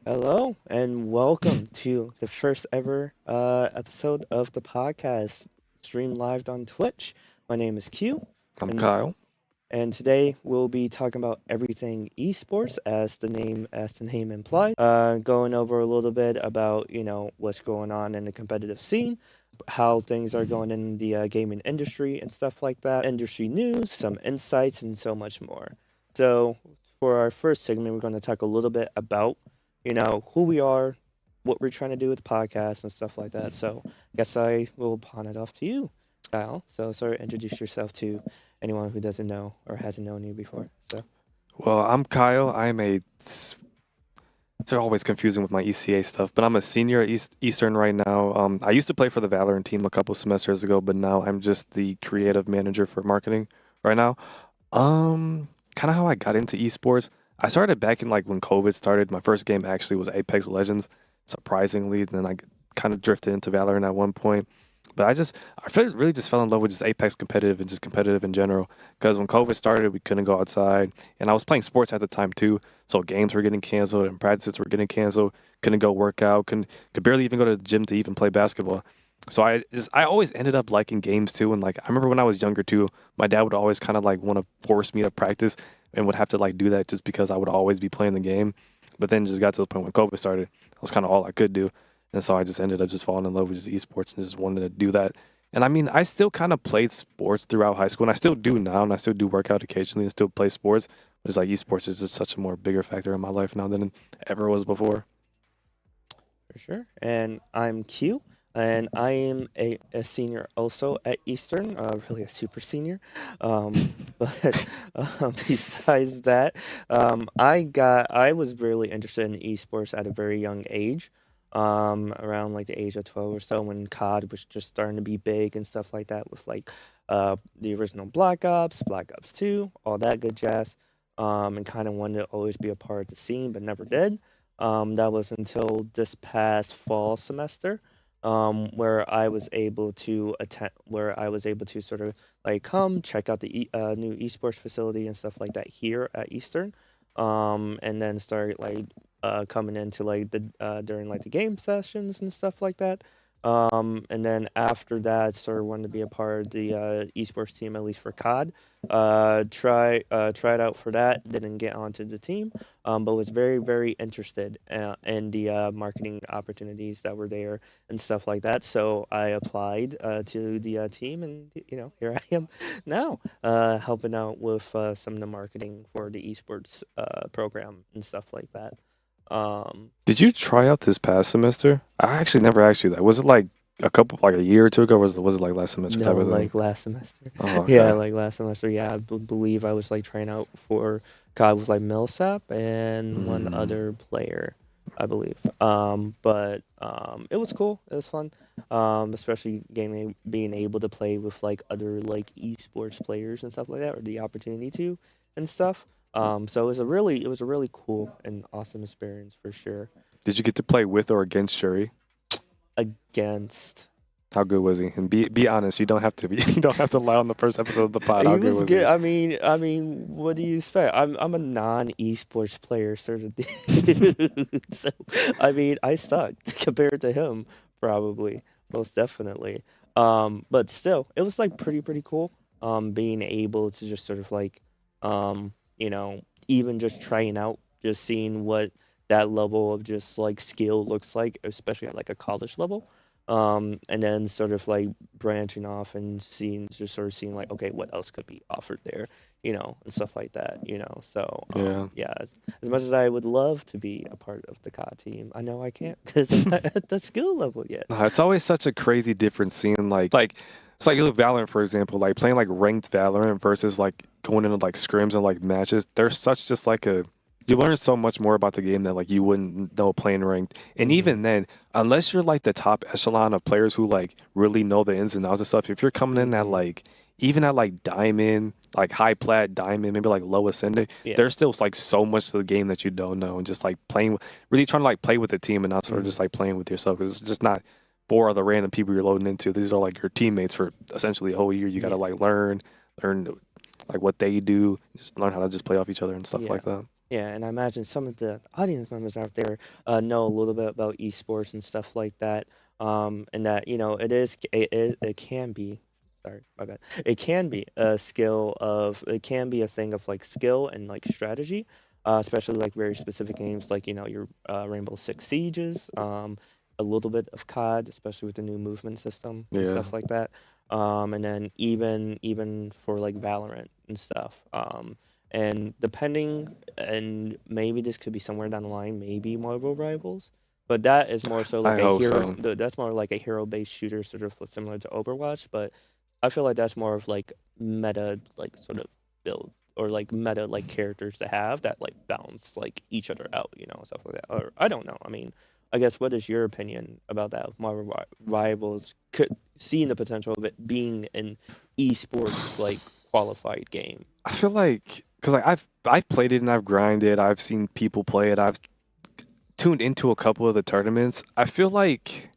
Hello and welcome to the first ever episode of the podcast streamed live on Twitch. My name is Q, I'm and Kyle. and today we'll be talking about everything esports, as the name implies. Going over a little bit about what's going on in the competitive scene, how things are going in the gaming industry and stuff like that, industry news, some insights, and so much more. So for our first segment, we're going to talk a little bit about who we are, what we're trying to do with the podcast and stuff like that. So I guess I will pawn it off to you, Kyle. So sorry, introduce yourself to anyone who doesn't know or hasn't known you before. So Well, I'm Kyle. It's always confusing with my ECA stuff, but I'm a senior at Eastern right now. I used to play for the Valorant team a couple semesters ago, but now I'm just the creative manager for marketing right now. Kind of how I got into esports. I started back in like when COVID started. My first game actually was Apex Legends, surprisingly. Then I kind of drifted into Valorant at one point. But really just fell in love with just Apex competitive and just competitive in general. Because when COVID started, we couldn't go outside, and I was playing sports at the time too. So games were getting canceled and practices were getting canceled. Couldn't go work out. Could barely even go to the gym to even play basketball. So I always ended up liking games too. And like I remember when I was younger too, my dad would always kind of like want to force me to practice and would have to like do that just because I would always be playing the game. But then it just got to the point when COVID started, that was kind of all I could do. And so I just ended up just falling in love with just esports and just wanted to do that. And I mean, I still kind of played sports throughout high school, and I still do now, and I still do work out occasionally and still play sports. But it's like esports is just such a more bigger factor in my life now than it ever was before. for sure. And I'm Q, and I am a senior also at Eastern, really a super senior. But besides that, I was really interested in esports at a very young age. Around like the age of 12 or so, when COD was just starting to be big and stuff like that, with like the original Black Ops, Black Ops 2, all that good jazz. And kind of wanted to always be a part of the scene, but never did. That was until this past fall semester, where I was able to sort of like come check out the new esports facility and stuff like that here at Eastern, and then start like coming into like the during like the game sessions and stuff like that. And then after that, sort of wanted to be a part of the esports team, at least for COD. Tried out for that. Didn't get onto the team, but was very, very interested in the marketing opportunities that were there and stuff like that. So I applied to the team, and here I am now, helping out with some of the marketing for the esports program and stuff like that. Um, Did you try out this past semester? I actually never asked you that. Was it like like a year or two ago, or was it like last semester type no, of thing? like last semester. Oh, Yeah, okay. like last semester. Yeah, believe I was like trying out for God was like Millsap and one Mm, other player, I believe. But it was cool. It was fun. Especially being able to play with like other like esports players and stuff like that, or the opportunity to and stuff. So it was a really cool and awesome experience for sure. did you get to play with or against Shuri? Against How good was he? And be honest. You don't have to be. You don't have to lie on the first episode of the pod. How He good was was good. he? I mean, what do you expect? I'm a non-esports player, sort of dude. So, I mean, I sucked compared to him, probably, most definitely. But still, it was like pretty cool. Being able to just sort of like, even just trying out, just seeing what that level of just like skill looks like, especially at like a college level. And then sort of like branching off and seeing like, okay, what else could be offered there, and stuff like that. So Yeah. yeah, as much as I would love to be a part of the COD team, I know I can't because I'm not at the skill level yet. Nah, it's always such a crazy difference seeing like it's like you look Valorant for example, like playing like ranked Valorant versus like going into like scrims and like matches. There's such just like a you learn so much more about the game that like you wouldn't know playing ranked. And Hmm. even then, unless you're like the top echelon of players who like really know the ins and outs of stuff, if you're coming in at Hmm. like even at like diamond, like high plat diamond, maybe like low ascendant, Yeah. there's still like so much to the game that you don't know and just like playing really trying to like play with the team and not sort of just Hmm. like playing with yourself because it's just not four other random people you're loading into. These are like your teammates for essentially a whole year. You got to Yeah. like learn like what they do, just learn how to just play off each other and stuff Yeah. like that. Yeah, and I imagine some of the audience members out there know a little bit about esports and stuff like that. And that it can be, sorry, my bad. It can be a skill of it can be a thing of like skill and like strategy, especially like very specific games like your Rainbow Six Sieges, a little bit of COD, especially with the new movement system and Yeah. stuff like that. And then even for like Valorant and stuff. And depending, and maybe this could be somewhere down the line, maybe Marvel Rivals, but that is more so I like a hope hero. so. That's more like a hero-based shooter, sort of similar to Overwatch. But I feel like that's more of like meta, like sort of build or like meta like characters to have that like balance like each other out, stuff like that. Or I don't know. I mean, I guess what is your opinion about that? Of Marvel Rivals could seeing the potential of it being an esports like qualified game. I feel like because like I've played it and I've grinded. I've seen people play it. I've tuned into a couple of the tournaments. I feel like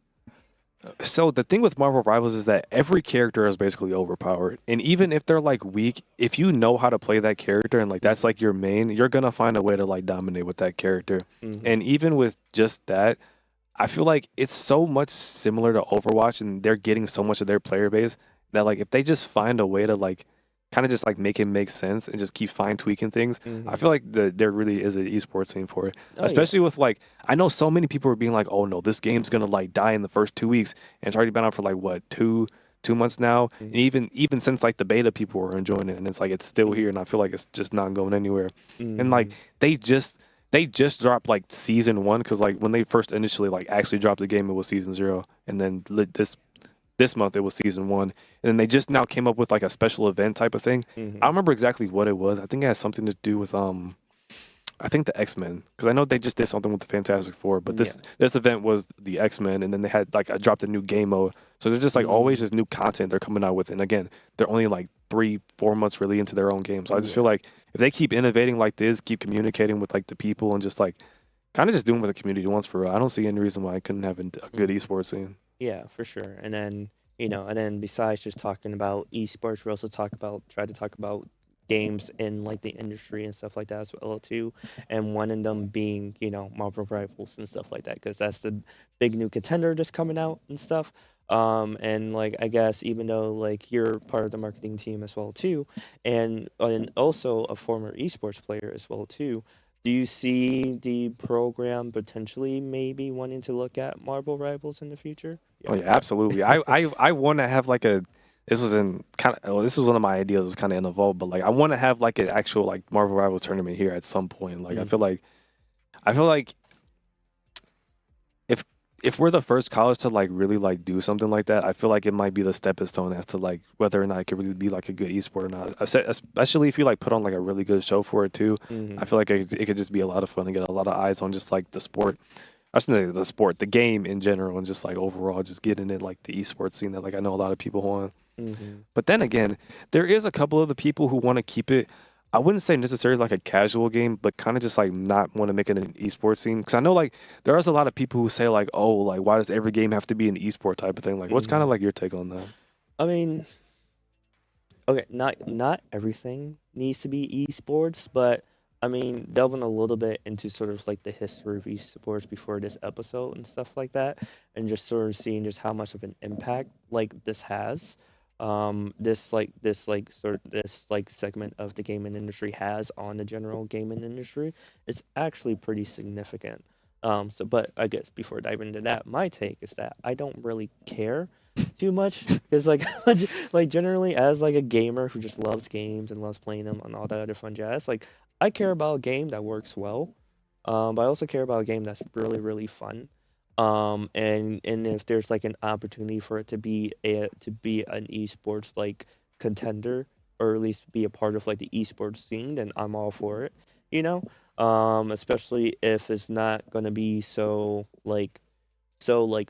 so the thing with Marvel Rivals is that every character is basically overpowered. And even if they're like weak, if you know how to play that character and like that's Mhm. like your main, you're gonna find a way to like dominate with that character. Mhm. And even with just that, I feel like it's so much similar to Overwatch and they're getting so much of their player base that like if they just find a way to like kind of just like make it make sense and just keep fine tweaking things, I Mhm. feel like there really is an esports scene for it. Oh yeah. Especially with like I know so many people are being like, "Oh no, this game's going to like die in the first 2 weeks." And it's already been out for like what, 2 months now. And Mhm. even since like the beta people were enjoying it and it's like it's still here Mhm. and I feel like it's just not going anywhere. And like Mhm. they just they just dropped like season one because like when they first initially like actually dropped the game, it was season zero, and then this month it was season one, and then they just now came up with like a special event type of thing. I don't Mhm. remember exactly what it was. I think it has something to do with I think the X-Men because I know they just did something with the Fantastic Four, but Yeah. this event was the X-Men, and then they had like I dropped a new game mode. So there's just like always Mhm. just new content they're coming out with, and again, they're only like 3 4 months really into their own game. So I just feel Yeah. like if they keep innovating like this, keep communicating with like the people, and just like kind of just doing what the community wants for real, I don't see any reason why I couldn't have a good Mhm. esports scene. Yeah, for sure. And then, and then besides just talking about esports, we also try to talk about games in like the industry and stuff like that as well too. And one of them being, Marvel Rivals and stuff like that, because that's the big new contender just coming out and stuff. And like I guess even though like you're part of the marketing team as well too, and also a former esports player as well too. Do you see the program potentially maybe wanting to look at Marvel Rivals in the future? Oh Yeah. yeah, absolutely. I want to have like a this was in kind of this was one of my ideas. It was kind of involved, but like I want to have like an actual like Marvel Rivals tournament here at some point. Like Hmm. I feel like if if we're the first college to like really like do something like that, I feel like it might be the stepping stone as to like whether or not it could really be like a good esport or not. Especially if you like put on like a really good show for it too. I Hmm. feel like it could just be a lot of fun to get a lot of eyes on just like the sport. I just the sport, the game in general, and just like overall, just getting in like the esports scene that like I know a lot of people want. Hmm. But then again, there is a couple of the people who want to keep it. I wouldn't say necessarily like a casual game, but kind of just like not want to make it an esports scene. Because I know like there is a lot of people who say like, oh, like why does every game have to be an esport type of thing? Like, what's kind Hmm. of like your take on that? I mean, okay, not everything needs to be esports, but I mean, delving a little bit into sort of like the history of esports before this episode and stuff like that, and just sort of seeing just how much of an impact like this has, this like segment of the gaming industry has on the general gaming industry, it's actually pretty significant. But I guess before diving into that, my take is that I don't really care too much because like generally as like a gamer who just loves games and loves playing them and all that other fun jazz, like I care about a game that works well, but I also care about a game that's really fun. And if there's like an opportunity for it to be an esports like contender, or at least be a part of like the esports scene, then I'm all for it, you know. Especially if it's not gonna be so like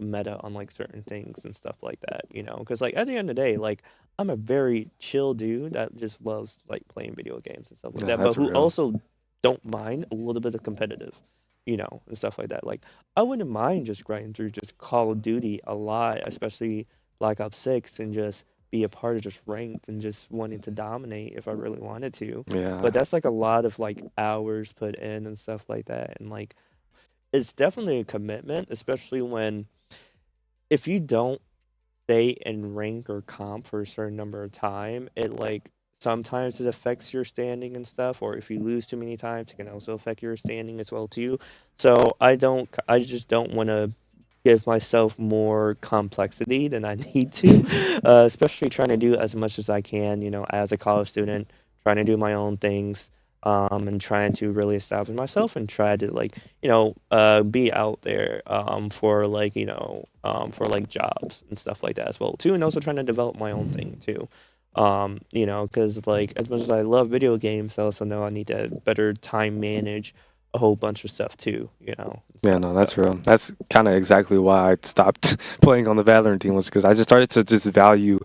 meta on like certain things and stuff like that, because like at the end of the day, like I'm a very chill dude that just loves like playing video games and stuff like Yeah, that, but that's who real. also don't mind a little bit of competitive, and stuff like that. Like I wouldn't mind just grinding through just Call of Duty a lot, especially Black Ops 6, and just be a part of just ranked and just wanting to dominate if I really wanted to. But Yeah. that's like a lot of like hours put in and stuff like that. And like it's definitely a commitment, especially when if you don't stay in rank or comp for a certain number of time, it like sometimes it affects your standing and stuff, or if you lose too many times, it can also affect your standing as well too. So I just don't want to give myself more complexity than I need to, especially trying to do as much as I can, as a college student, trying to do my own things, and trying to really establish myself and try to like, be out there, for like jobs and stuff like that as well too, and also trying to develop my own thing too. Because like as much as I love video games, I also know I need to better time manage a whole bunch of stuff too, and Yeah, stuff. no, that's So. real. That's kind of exactly why I stopped playing on the Valorant team was because I just started to just value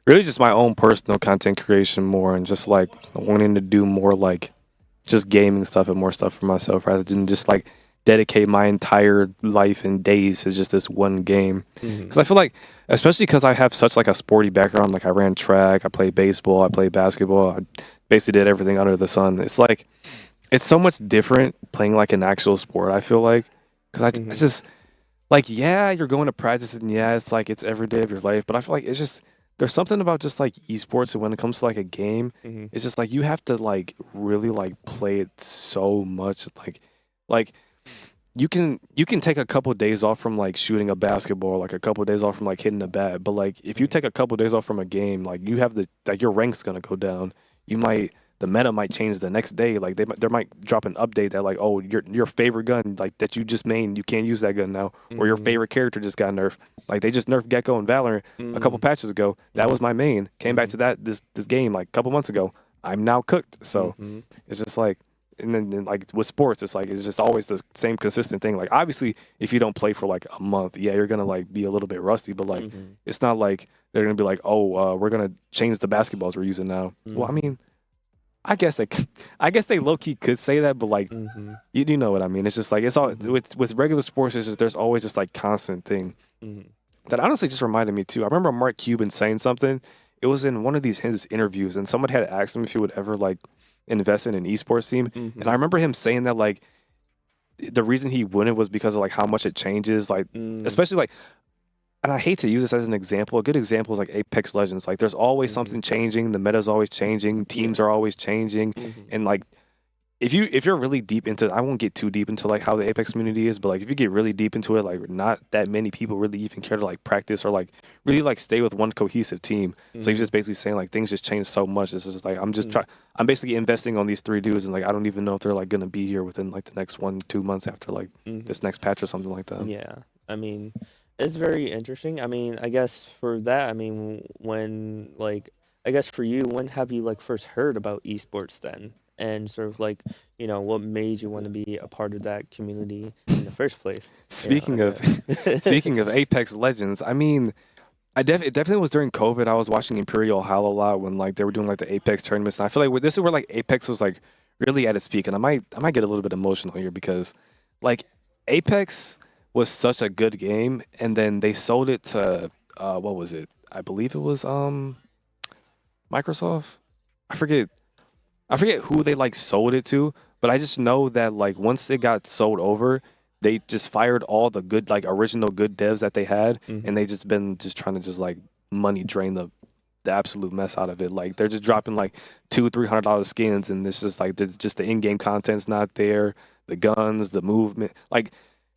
really just my own personal content creation more and just like wanting to do more like just gaming stuff and more stuff for myself rather than just like dedicate my entire life and days to just this one game. Because Mhm. I feel like, especially because I have such like a sporty background, like I ran track, I played baseball, I played basketball, I basically did everything under the sun. It's like it's so much different playing like an actual sport. I feel like because I Mhm. just like yeah, you're going to practice and yeah, it's like it's every day of your life. But I feel like it's just there's something about just like esports and when it comes to like a game, Mhm. it's just like you have to like really like play it so much. Like you can take a couple days off from like shooting a basketball, like a couple days off from like hitting a bat. But like if you Mhm. take a couple days off from a game, like you have the like your rank's gonna go down. You might the meta might change the next day. Like they might drop an update that like oh your favorite gun like that you just made you can't use that gun now or your Mhm. favorite character just got nerfed. Like they just nerfed Gecko and Valorant a couple Mhm. patches ago. That was Mhm. my main. Came back Mhm. to that this game like a couple months ago. I'm now cooked. So Mhm. it's just like and then like with sports, it's like it's just always the same consistent thing. Like obviously, if you don't play for like a month, yeah, you're gonna like be a little bit rusty. But like, Mhm. it's not like they're gonna be like, oh, we're gonna change the basketballs we're using now. Well, I Mhm. mean, I guess they, I guess they low key could say that, but like, Mhm. you know what I mean? It's just like it's all Mhm. with regular sports. It's just, there's always just like constant thing Mhm. that honestly just reminded me too. I remember Mark Cuban saying something. It was in one of these his interviews, and someone had asked him if he would ever like invest in an esports team. And I Mhm. remember him saying that like the reason he wouldn't was because of like how much it changes, like Mm. especially like and I hate to use this as an example. A good example is like Apex Legends. Like there's always Mhm. something changing, the meta's always changing, teams Yeah. are always changing. Mhm. And like if you're really deep into I won't get too deep into like how the Apex community is, but like if you get really deep into it, like not that many people really even care to like practice or like really like stay with one cohesive team. So he's Mhm. just basically saying like things just change so much. It's just like Mhm. I'm basically investing on these three dudes and like I don't even know if they're like gonna be here within like the next 1-2 months after like Mhm. this next patch or something like that. Yeah. I mean, it's very interesting. I mean, I guess for that, I mean, I guess for you, when have you like first heard about esports then? And sort of like, what made you want to be a part of that community in the first place? Speaking I of guess. speaking of Apex Legends, I mean, it definitely was during COVID. I was watching Imperial Hell a lot when like they were doing like the Apex tournaments, and I feel like this is where like Apex was like really at its peak. And I might get a little bit emotional here because like Apex was such a good game, and then they sold it to what was it? I believe it was Microsoft. I forget I forget who they like sold it to, but I just know that like once it got sold over, they just fired all the good like original good devs that they had, and Mhm. they just been just trying to just like money drain the absolute mess out of it. Like they're just dropping like $200-$300 skins, and it's just like just the in-game content's not there, the guns, the movement, like.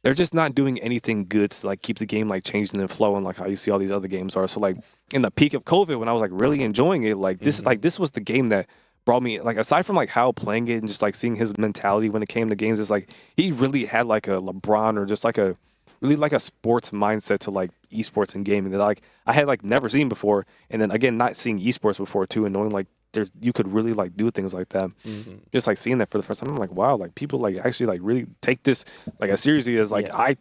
They're just not doing anything good to like keep the game like changing and flowing like how you see all these other games are. So like in the peak of COVID when I was like really enjoying it, Mhm. this was the game that brought me like aside from like how playing it and just like seeing his mentality when it came to games is like he really had like a LeBron or just like a really like a sports mindset to like esports and gaming that like I had like never seen before, and then again not seeing esports before too and knowing like there's you could really like do things like that, Mhm. just like seeing that for the first time I'm like wow, like people like actually like really take this like as seriously as like Yeah.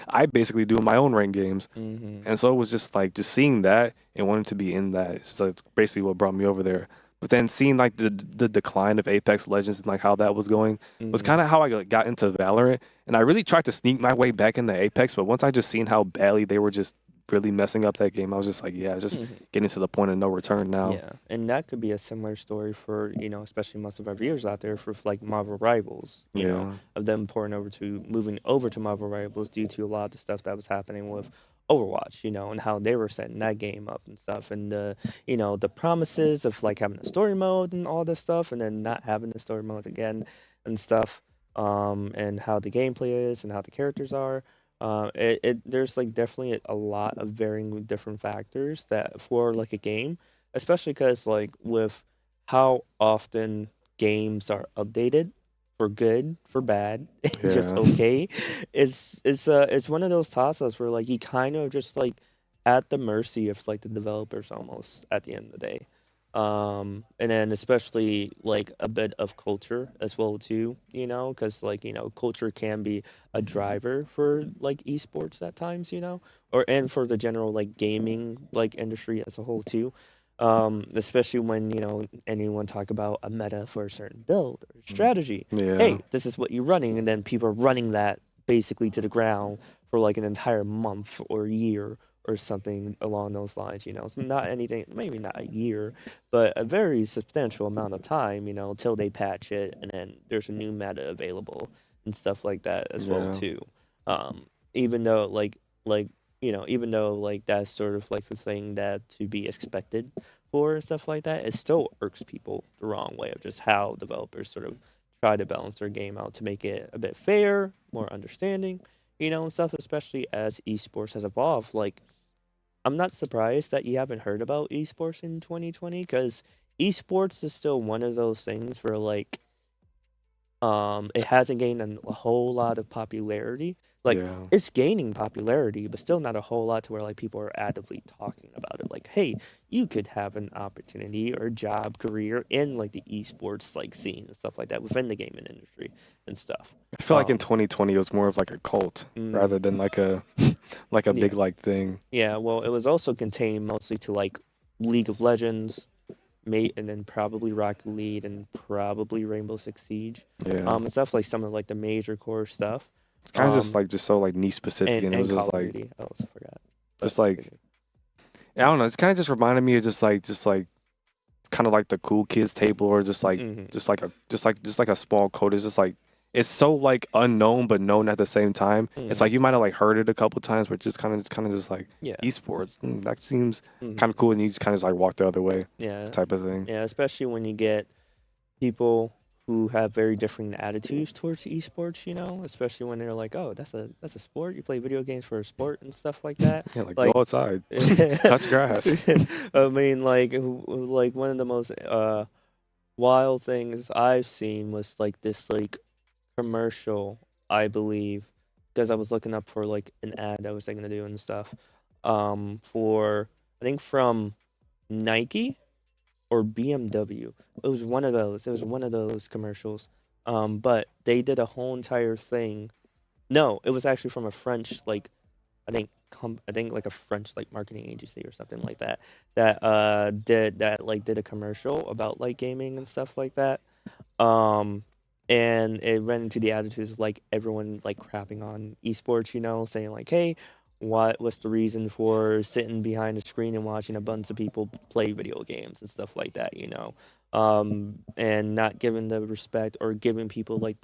I basically do in my own rank games. Mhm. And so it was just like just seeing that and wanting to be in that. It's like basically what brought me over there. But then seeing like the decline of Apex Legends and like how that was going was Mhm. kind of how I like, got into Valorant. And I really tried to sneak my way back into Apex, but once I just seen how badly they were just really messing up that game. I was just like, yeah, it's just Mhm. getting to the point of no return now. Yeah, and that could be a similar story for, especially most of our viewers out there for like Marvel Rivals, Yeah, of them moving over to Marvel Rivals due to a lot of the stuff that was happening with Overwatch, and how they were setting that game up and stuff, and the promises of like having a story mode and all this stuff, and then not having the story mode again and stuff, and how the gameplay is and how the characters are. There's like definitely a lot of varying different factors that for like a game, especially because like with how often games are updated for good, for bad, and just yeah, okay. It's one of those toss-ups where like you kind of just like at the mercy of like the developers almost at the end of the day. And then especially like a bit of culture as well too, because like culture can be a driver for like esports at times, or and for the general like gaming like industry as a whole too. Especially when anyone talk about a meta for a certain build or strategy. yeah, Hey, this is what you're running, and then people are running that basically to the ground for like an entire month or year or something along those lines. Not anything, maybe not a year, but a very substantial amount of time. Till they patch it, and then there's a new meta available and stuff like that as well yeah, too. Even though even though like that's sort of like the thing that to be expected for stuff like that, it still irks people the wrong way of just how developers sort of try to balance their game out to make it a bit fair, more understanding, and stuff. Especially as esports has evolved, like I'm not surprised that you haven't heard about esports in 2020 because esports is still one of those things where like it hasn't gained a whole lot of popularity. Like yeah. it's gaining popularity, but still not a whole lot to where like people are actively talking about it. Like, hey, you could have an opportunity or job career in like the esports like scene and stuff like that within the gaming industry and stuff. I feel like in Um, 2020 it was more of like a cult rather mm, than like a like a big yeah, like thing. yeah. Well, it was also contained mostly to like League of Legends, mate, and then probably Rocket League and probably Rainbow Six Siege. Yeah, And stuff like some of like the major core stuff. it's kind of Um, just so like niche specific, and it and was Call just of like Duty. I also forgot, but just like I don't know. It's kind of just reminded me of just like kind of like the cool kids table, or just like hmm just like a small code. It's just like it's so like unknown but known at the same time. It's hmm like you might have like heard it a couple times, but just kind of just like yeah, esports. That seems kind hmm of cool, and you just kind of just like walk the other way, yeah, type of thing. yeah. Especially when you get people who have very different attitudes towards esports. Especially when they're like, "Oh, that's a sport. You play video games for a sport and stuff like that." Yeah, like go Like, outside, touch grass. I mean, like one of the most wild things I've seen was like this like commercial, I believe, because I was looking up for like an ad I was thinking to do and stuff. For I think from Nike or BMW. It was one of those. It was one of those commercials. But they did a whole entire thing. No, it was actually from a French like I think like a French like marketing agency or something like that that did a commercial about like gaming and stuff like that. Um, and it ran into the attitudes of like everyone like crapping on esports, saying like, "Hey, what's the reason for sitting behind a screen and watching a bunch of people play video games and stuff like that?" And not giving the respect or giving people like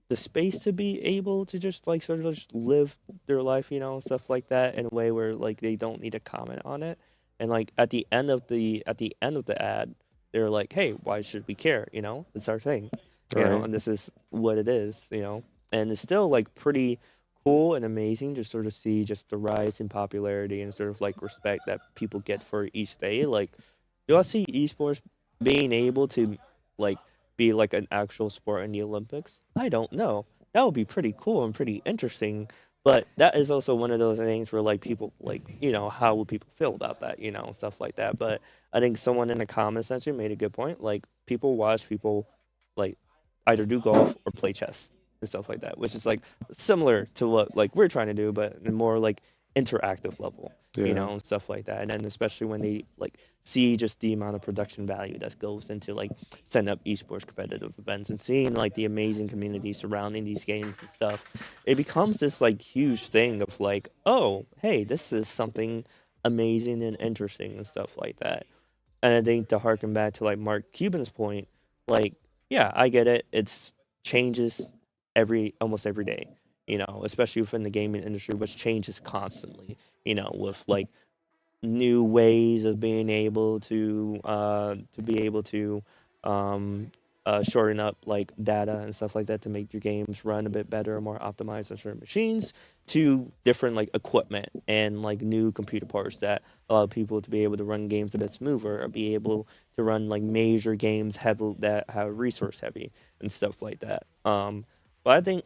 the space to be able to just like sort of just live their life, stuff like that in a way where like they don't need to comment on it. And like at the end of the ad, they're like, "Hey, why should we care? It's our thing, Right. and this is what it is, and it's still like pretty cool and amazing to sort of see just the rise in popularity and sort of like respect that people get for each day. Like, do I see esports being able to like be like an actual sport in the Olympics? I don't know. That would be pretty cool and pretty interesting. But that is also one of those things where like people like how would people feel about that, stuff like that. But I think someone in the comments section made a good point. Like people watch people like either do golf or play chess and stuff like that, which is like similar to what like we're trying to do, but in more like interactive level, Yeah. and stuff like that. And then especially when they like see just the amount of production value that goes into like setting up esports competitive events and seeing like the amazing community surrounding these games and stuff, it becomes this like huge thing of like, oh, hey, this is something amazing and interesting and stuff like that. And I think to harken back to like Mark Cuban's point, like, yeah, I get it. It's changes almost every day, especially within the gaming industry, which changes constantly, with like new ways of being able to be able to um, shorten up like data and stuff like that to make your games run a bit better or more optimized on certain machines, to different like equipment and like new computer parts that allow people to be able to run games a bit smoother or be able to run like major games heavy that have resource heavy and stuff like that. But I think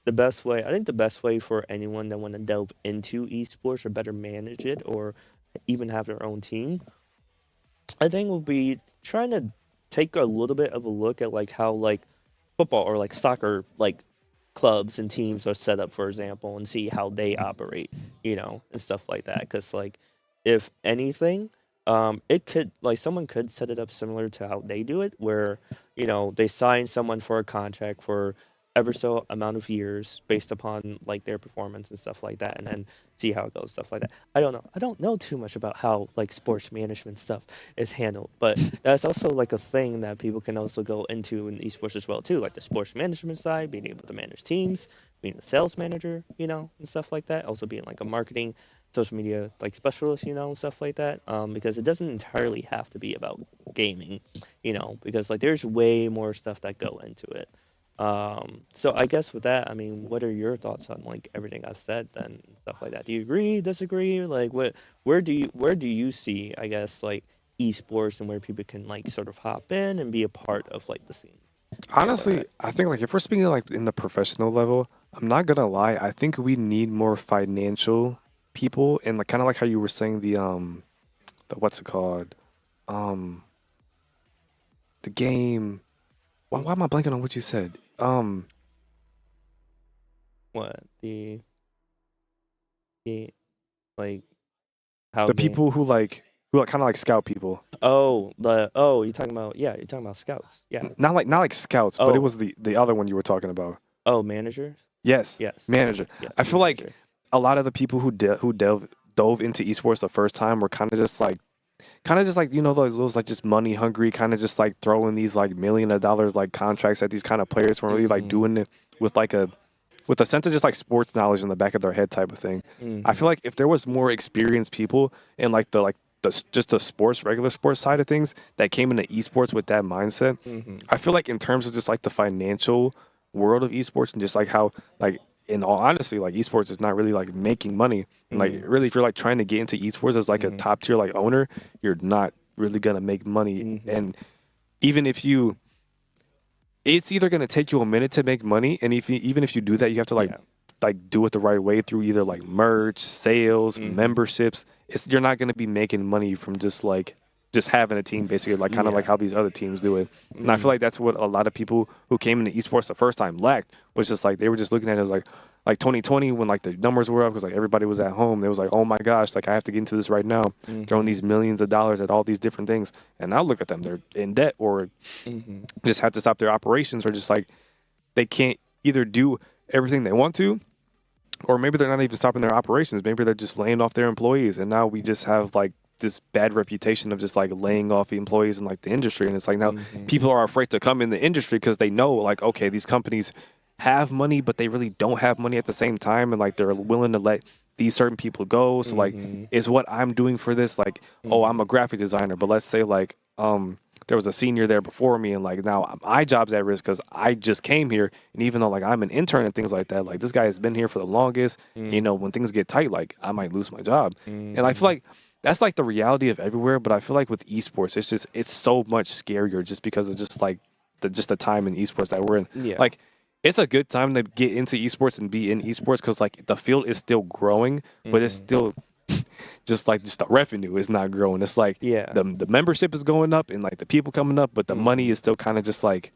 the best way for anyone that want to delve into esports or better manage it or even have their own team, I think will be trying to take a little bit of a look at like how like football or like soccer like clubs and teams are set up, for example, and see how they operate, and stuff like that. Because like, if anything, it could like someone could set it up similar to how they do it, where they sign someone for a contract for ever so amount of years based upon like their performance and stuff like that, and then see how it goes, stuff like that. I don't know. I don't know too much about how like sports management stuff is handled, but that's also like a thing that people can also go into in esports as well too, like the sports management side, being able to manage teams, being a sales manager, and stuff like that. Also being like a marketing, social media like specialist, and stuff like that. Because it doesn't entirely have to be about gaming, because like there's way more stuff that go into it. So I guess with that, I mean, what are your thoughts on like everything I've said then and stuff like that? Do you agree, disagree? Like where do you see, I guess, like esports and where people can like sort of hop in and be a part of like the scene and stuff like Honestly, that? I think like if we're speaking like in the professional level, I'm not gonna lie. I think we need more financial people, and like kind of like how you were saying the what's it called, um the game. Why am I blanking on what you said? What the like how The game? people who like kind of like scout people. You're talking about scouts. Yeah. Not like scouts, but it Oh, was the other one you were talking about. oh, managers. Yes, Yes. manager. Yeah, I team feel like manager. a lot of the people who dove into esports the first time were kind of just like those like just money hungry, kind of just like throwing these like million of dollars like contracts at these kind of players who are really like Mm-hmm. doing it with like a sense of just like sports knowledge in the back of their head type of thing. I Mm-hmm. feel like if there was more experienced people in just the sports regular sports side of things that came into esports with that mindset, Mm-hmm. I feel like in terms of just like the financial world of esports and just like how like in all honesty like esports is not really like making money, and like Mm-hmm. really if you're like trying to get into esports as like a Mm-hmm. top tier like owner, you're not really gonna make money. Mm-hmm. And even if you it's either going to take you a minute to make money, and even if you do that, you have to Yeah. like do it the right way through either like merch, sales, Mm-hmm. memberships. You're not going to be making money from just having a team, basically, like kind of like Yeah. how these other teams do it. And I feel Mm-hmm. like that's what a lot of people who came into esports the first time lacked, was just like they were just looking at it as like 2020 when like the numbers were up because like everybody was at home. They was like, oh my gosh, like I have to get into this right now, throwing Mm-hmm. these millions of dollars at all these different things. And now look at them, they're in debt or Mm-hmm. just have to stop their operations, or just like they can't either do everything they want to, or maybe they're not even stopping their operations. Maybe they're just laying off their employees, and now we just have like this bad reputation of just like laying off the employees in like the industry. And it's like now Mm-hmm. people are afraid to come in the industry because they know like, okay, these companies have money, but they really don't have money at the same time, and like they're willing to let these certain people go. So like, Mm-hmm. is what I'm doing for this like, oh, I'm Mm-hmm. a graphic designer, but let's say like there was a senior there before me, and like now my job's at risk because I just came here, and even though like I'm an intern and things like that, like this guy has been here for the longest. When things get tight, like I might lose my job. And I feel Mm-hmm. like that's like the reality of everywhere, but I feel like with esports it's so much scarier just because of just like the time in esports that we're in. Yeah. Like it's a good time to get into esports and be in esports because like the field is still growing, but it's Mm-hmm. still just the revenue is not growing. It's like Yeah. the membership is going up and like the people coming up, but the money Mm-hmm. is still kind of just like,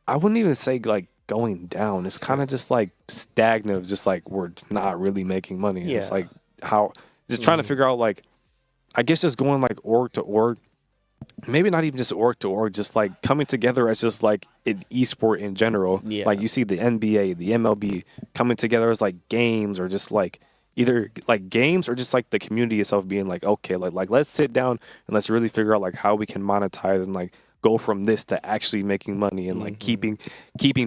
I wouldn't even say like going down. It's kind of just like stagnant, just like we're not really making money. And it's Yeah. like how just trying to figure out like I guess just going like org to org, maybe not even just org to org, just like coming together as just like an esport in general. Yeah. Like you see the NBA, the MLB coming together as like games or just like either like games or just like the community itself being like, okay, like let's sit down and let's really figure out like how we can monetize and like go from this to actually making money and like keeping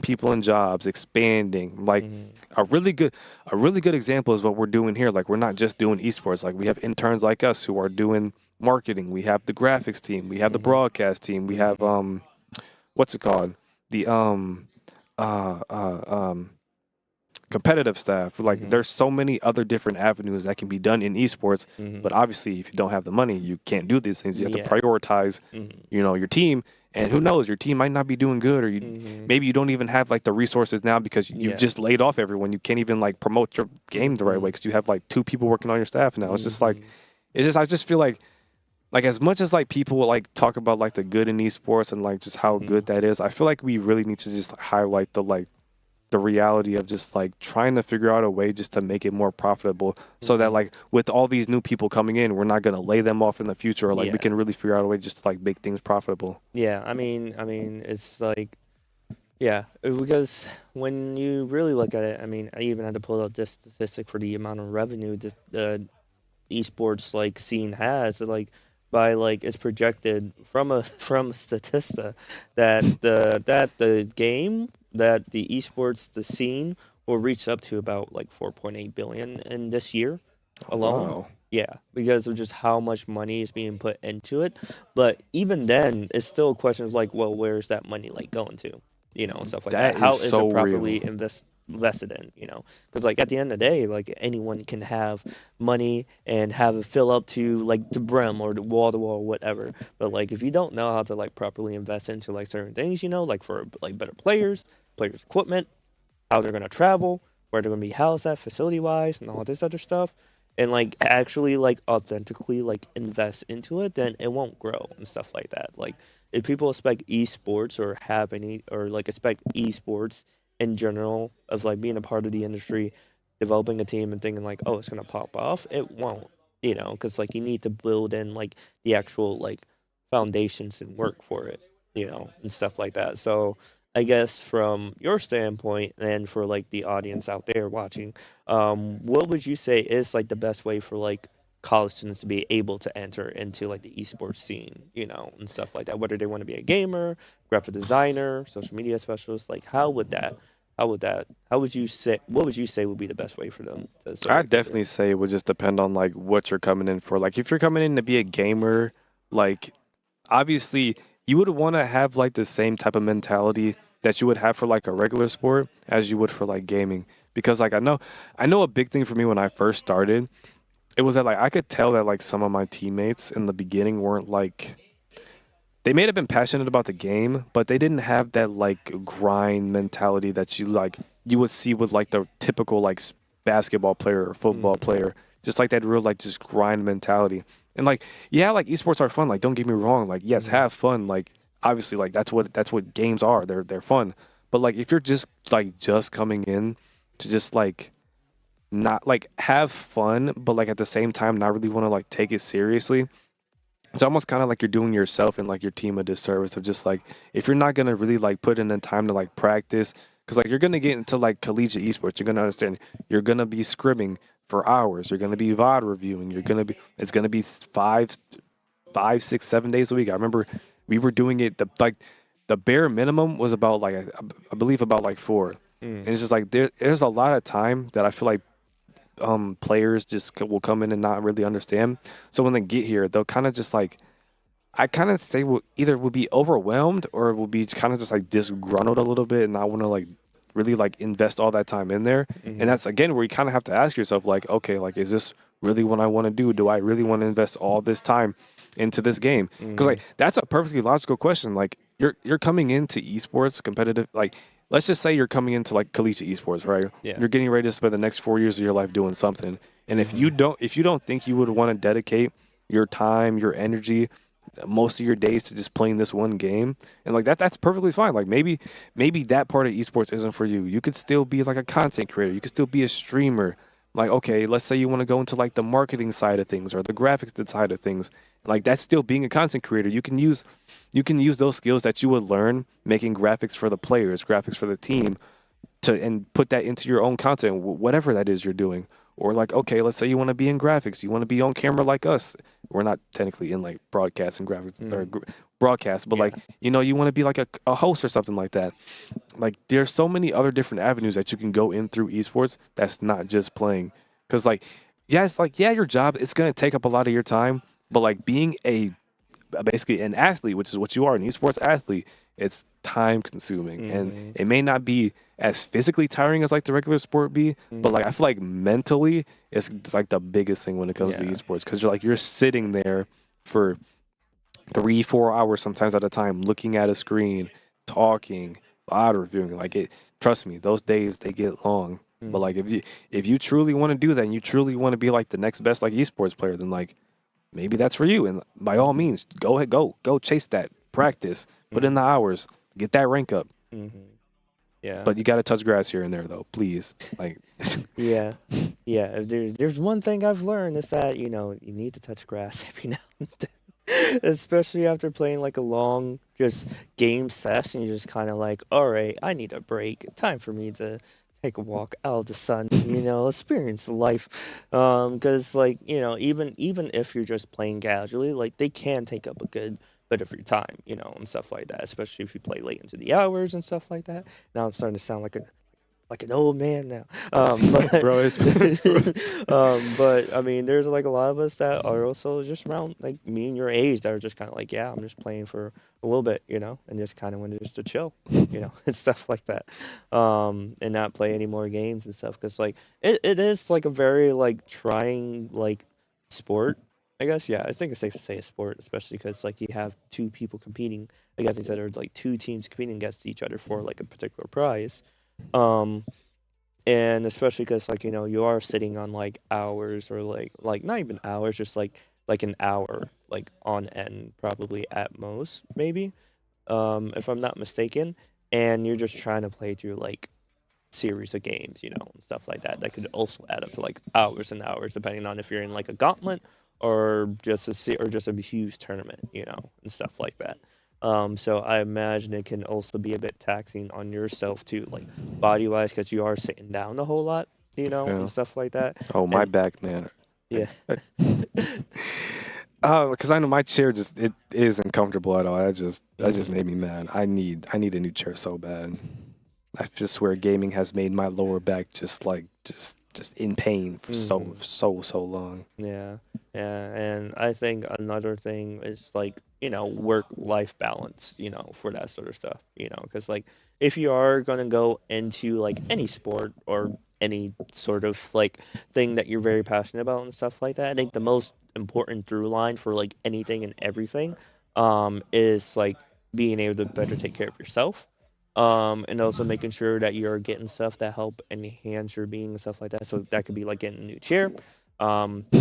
people in jobs, expanding. Like a really good example is what we're doing here. Like we're not just doing esports. Like we have interns like us who are doing marketing. We have the graphics team. We have the broadcast team. We have what's it called? The uh uh um competitive staff. Like there's so many other different avenues that can be done in esports, but obviously if you don't have the money, you can't do these things. You have to prioritize, your team. And who knows, your team might not be doing good, or maybe you don't even have like the resources now because you just laid off everyone. You can't even like promote your game the right way because you have like 2 people working on your staff now. It's just like, I just feel like as much as like people like talk about like the good in esports and like just how good that is, I feel like we really need to just highlight the reality of just like trying to figure out a way just to make it more profitable so that like with all these new people coming in, we're not going to lay them off in the future, or like we can really figure out a way just to like make things profitable. Yeah, I mean, it's like, yeah, because when you really look at it, I mean, I even had to pull out this statistic for the amount of revenue the esports like scene has. Like by like it's projected from a from Statista that the game that the esports the scene will reach up to about like 4.8 billion in this year alone. Wow. Yeah, because of just how much money is being put into it. But even then, it's still a question of like, well, where's that money like going to? And stuff like that. That How is is so it properly real. invested in? Because like at the end of the day, like anyone can have money and have it fill up to like the brim or the wall to wall, whatever. But like if you don't know how to like properly invest into like certain things, like for like better players equipment, how they're gonna travel, where they're gonna be housed at facility wise, and all this other stuff, and like actually like authentically like invest into it, then it won't grow and stuff like that. Like if people expect esports or have any or like expect esports in general of like being a part of the industry, developing a team and thinking like, oh, it's gonna pop off, it won't. Because like you need to build in like the actual like foundations and work for it, and stuff like that. So I guess from your standpoint and for like the audience out there watching, what would you say is like the best way for like college students to be able to enter into like the esports scene, and stuff like that? Whether they want to be a gamer, graphic designer, social media specialist, like how would you say what would you say would be the best way for them to sort I of get definitely say it would just depend on like what you're coming in for. Like if you're coming in to be a gamer, like obviously you would want to have like the same type of mentality that you would have for like a regular sport as you would for like gaming. Because like I know a big thing for me when I first started, it was that like I could tell that like some of my teammates in the beginning weren't like they may have been passionate about the game, but they didn't have that like grind mentality that you would see with like the typical like basketball player or football player. Just like that real like just grind mentality. And like yeah, like esports are fun. Like don't get me wrong. Like yes, have fun. Like obviously like that's what games are. They're fun. But like if you're just coming in to just like not like have fun, but like at the same time not really want to like take it seriously, it's almost kind of like you're doing yourself and like your team a disservice of just like if you're not gonna really like put in the time to like practice, because like you're gonna get into like collegiate esports, you're gonna understand you're gonna be scrimming for hours, you're gonna be VOD reviewing, it's gonna be 5, 6, 7 days a week. I remember we were doing it the bare minimum was about like I believe about like 4, and it's just like there's a lot of time that I feel like players just will come in and not really understand. So when they get here, they'll kind of just like I kind of say will either will be overwhelmed or will be kind of just like disgruntled a little bit and not want to like really like invest all that time in there. And that's again where you kind of have to ask yourself like, okay, like is this really what I want to do? Do I really want to invest all this time into this game? Because like that's a perfectly logical question. Like you're coming into esports competitive like. Let's just say you're coming into like collegiate esports, right? Yeah. You're getting ready to spend the next 4 years of your life doing something. And if you don't think you would want to dedicate your time, your energy most of your days to just playing this one game, and like that's perfectly fine. Like maybe that part of esports isn't for you. You could still be like a content creator. You could still be a streamer. Like, okay, let's say you want to go into like the marketing side of things or the graphics side of things. Like that's still being a content creator. You can use those skills that you would learn making graphics for the players, graphics for the team, to and put that into your own content, whatever that is you're doing. Or like, okay, let's say you want to be in graphics, you want to be on camera like us. We're not technically in like broadcast and graphics or Mm, broadcast, but yeah. like you want to be like a host or something like that. Like there's so many other different avenues that you can go in through esports. That's not just playing, because like yeah, it's like yeah, your job it's gonna take up a lot of your time, but like being a basically an athlete, which is what you are, an esports athlete, it's time consuming and Mm-hmm. it may not be as physically tiring as like the regular sport be, but like I feel like mentally it's like the biggest thing when it comes to Yeah. esports because you're sitting there for 3-4 hours sometimes at a time looking at a screen, talking, VOD reviewing. Like it, trust me, those days they get long. But like Mm-hmm. if you truly want to do that and you truly want to be like the next best like esports player, then like maybe that's for you. And by all Mm-hmm. means, go ahead, go chase that, practice, put in the Mm-hmm. hours, get that rank up. Mm-hmm. Yeah. But you got to touch grass here and there, though, please. Like, Yeah. Yeah. If there's one thing I've learned is that, you need to touch grass every now and then. Especially after playing like a long just game session, you're just kind of like, all right, I need a break. Time for me to take a walk out of the sun, experience life. Because like, even if you're just playing casually, like they can take up a good bit of your time, and stuff like that. Especially if you play late into the hours and stuff like that. Now I'm starting to sound like an old man now. But bro, but I mean, there's like a lot of us that are also just around like me and your age that are just kind of like, yeah, I'm just playing for a little bit, and just kind of wanted just to chill, and stuff like that, and not play any more games and stuff because like it is like a very like trying like sport. I guess yeah, I think it's safe to say a sport, especially because like you have two people competing against each other, like two teams competing against each other for like a particular prize. Um, and especially because like you are sitting on like hours or like not even hours, just like an hour like on end probably at most maybe, if I'm not mistaken, and you're just trying to play through like series of games, and stuff like that. That could also add up to like hours and hours, depending on if you're in like a gauntlet or just a huge tournament, and stuff like that. So I imagine it can also be a bit taxing on yourself too, like body wise, because you are sitting down a whole lot, yeah. and stuff like that. Oh, my And back, man. yeah, Because I know my chair just it isn't comfortable at all. That just hmm made me mad. I need a new chair so bad. I just swear gaming has made my lower back just in pain for so hmm so so long. Yeah, yeah, and I think another thing is like work-life balance, for that sort of stuff, because like if you are gonna go into like any sport or any sort of like thing that you're very passionate about and stuff like that, I think the most important through line for like anything and everything, is like being able to better take care of yourself, and also making sure that you're getting stuff that help enhance your being and stuff like that. So that could be like getting a new chair,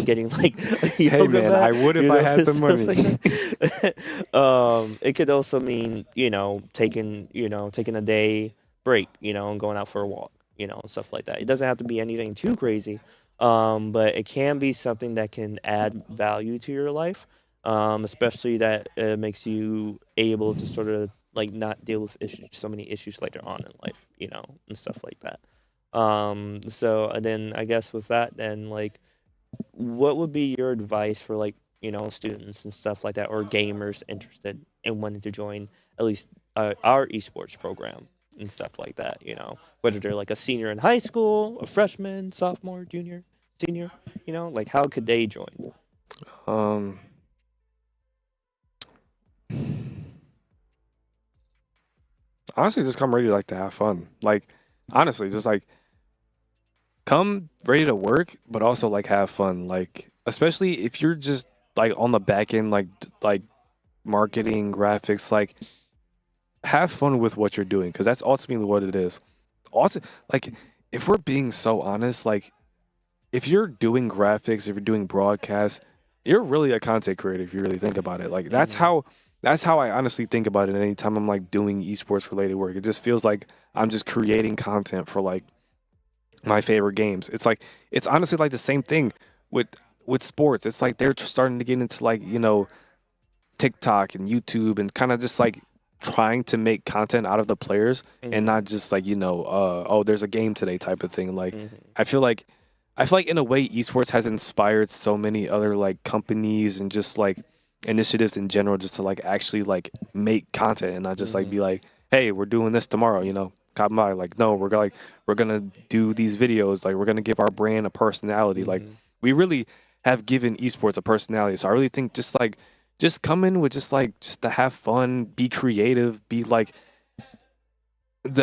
getting like a Hey yoga man, I mat, would if I had and the stuff money. like that. It could also mean taking a day break, and going out for a walk, and stuff like that. It doesn't have to be anything too crazy, but it can be something that can add value to your life, especially that makes you able to sort of like not deal with so many issues later on in life, and stuff like that. So and then I guess with that, then like, what would be your advice for like students and stuff like that, or gamers interested in wanting to join at least our esports program and stuff like that? Whether they're like a senior in high school, a freshman, sophomore, junior, senior, like how could they join? Um, honestly, just come ready like to have fun. Like honestly, just like come ready to work, but also like have fun. Like especially if you're just like on the back end, like marketing, graphics, like have fun with what you're doing because that's ultimately what it is. Also, like if we're being so honest, like if you're doing graphics, if you're doing broadcasts, you're really a content creator if you really think about it. Like Mm-hmm. that's how I honestly think about it. Anytime I'm like doing esports related work, it just feels like I'm just creating content for like my favorite games. It's honestly like the same thing with sports. It's like they're just starting to get into like TikTok and YouTube and kind of just like trying to make content out of the players and Mm-hmm. not just like oh there's a game today type of thing. Like Mm-hmm. I feel like in a way esports has inspired so many other like companies and just like initiatives in general just to like actually like make content and not just like Mm-hmm. be like, hey, we're doing this tomorrow, come by. Like no, we're gonna do these videos, like we're gonna give our brand a personality. Like Mm-hmm. we really have given esports a personality. So I really think just come in with just to have fun, be creative, be like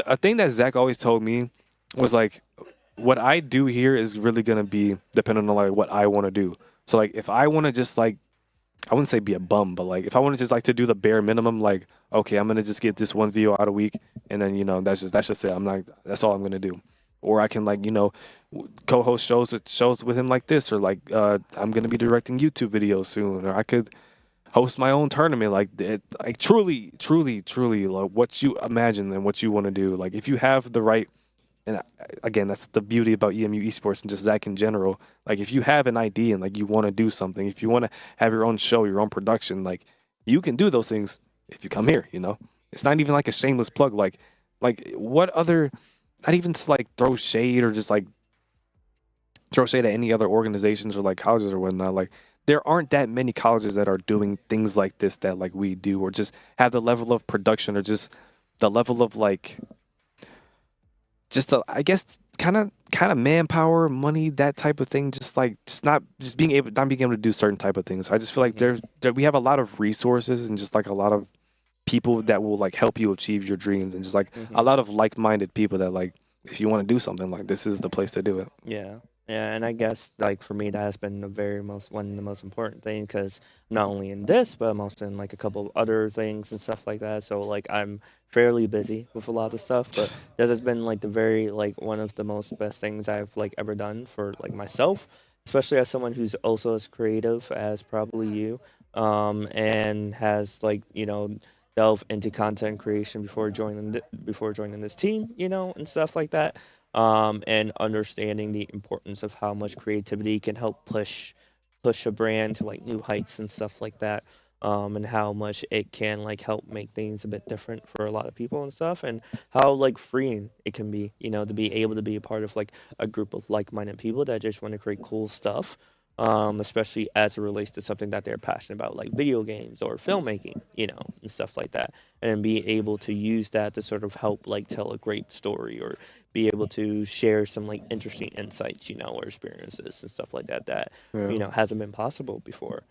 a thing that Zach always told me was like what I do here is really gonna be dependent on like what I want to do. So like if I want to just like I wouldn't say be a bum, but like if I want to just like to do the bare minimum, like okay, I'm gonna just get this one video out a week, and then that's just it. I'm not that's all I'm gonna do. Or I can like co-host shows with him like this, or like I'm gonna be directing YouTube videos soon, or I could host my own tournament like truly like what you imagine and what you want to do. Like if you have the right and again that's the beauty about EMU Esports and just Zach in general. Like if you have an idea and like you want to do something, if you want to have your own show, your own production, like you can do those things if you come here. It's not even like a shameless plug. Like what other not even to like throw shade or just like throw shade at any other organizations or like colleges or whatnot. Like there aren't that many colleges that are doing things like this that like we do, or just have the level of production or just the level of like I guess kind of manpower, money, that type of thing. Just like just not being able to do certain type of things. So I just feel like Mm-hmm. we have a lot of resources and just like a lot of people that will like help you achieve your dreams and just like a Mm-hmm. lot of like-minded people that like if you want to do something like this is the place to do it. Yeah. Yeah, and I guess like for me that has been the very most one of the most important thing because not only in this but I'm also in like a couple of other things and stuff like that. So like I'm fairly busy with a lot of stuff, but that has been like the very like one of the most best things I've like ever done for like myself, especially as someone who's also as creative as probably you, and has like delved into content creation before joining this team, and stuff like that, and understanding the importance of how much creativity can help push a brand to like new heights and stuff like that. And how much it can like help make things a bit different for a lot of people and stuff, and how like freeing it can be, to be able to be a part of like a group of like-minded people that just want to create cool stuff, especially as it relates to something that they're passionate about, like video games or filmmaking, and stuff like that, and be able to use that to sort of help like tell a great story or be able to share some like interesting insights, or experiences and stuff like that that Yeah. hasn't been possible before.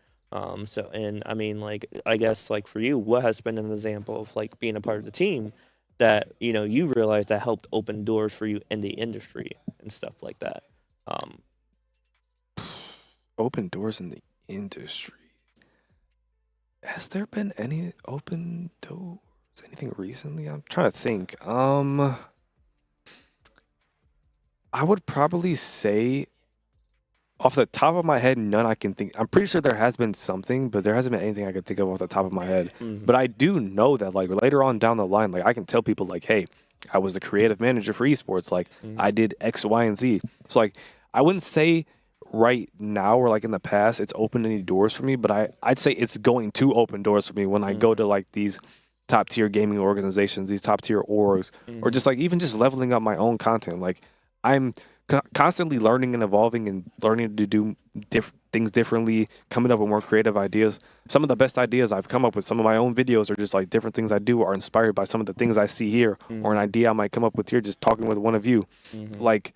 So and I mean like I guess like for you, what has been an example of like being a part of the team that you realize that helped open doors for you in the industry and stuff like that. Um, Open doors in the industry. Has there been any open doors? Anything recently? I'm trying to think. I would probably say off the top of my head, none I can think. I'm pretty sure there has been something, but there hasn't been anything I could think of off the top of my head. mhm, But I do know that like later on down the line, like I can tell people like, hey, I was the creative manager for esports. Like I mhm, did X, Y, and Z. So like I wouldn't say right now or like in the past it's opened any doors for me, but I'd say it's going to open doors for me when I go mhm, to like these top tier gaming organizations, these top tier orgs, or mhm, just like even just leveling up my own content. Like I'm constantly learning and evolving and learning to do things differently, coming up with more creative ideas. Some of the best ideas I've come up with, some of my own videos are just like different things I do are inspired by some of the things I see here or an mhm, idea I might come up with here just talking with one of you. mhm, Like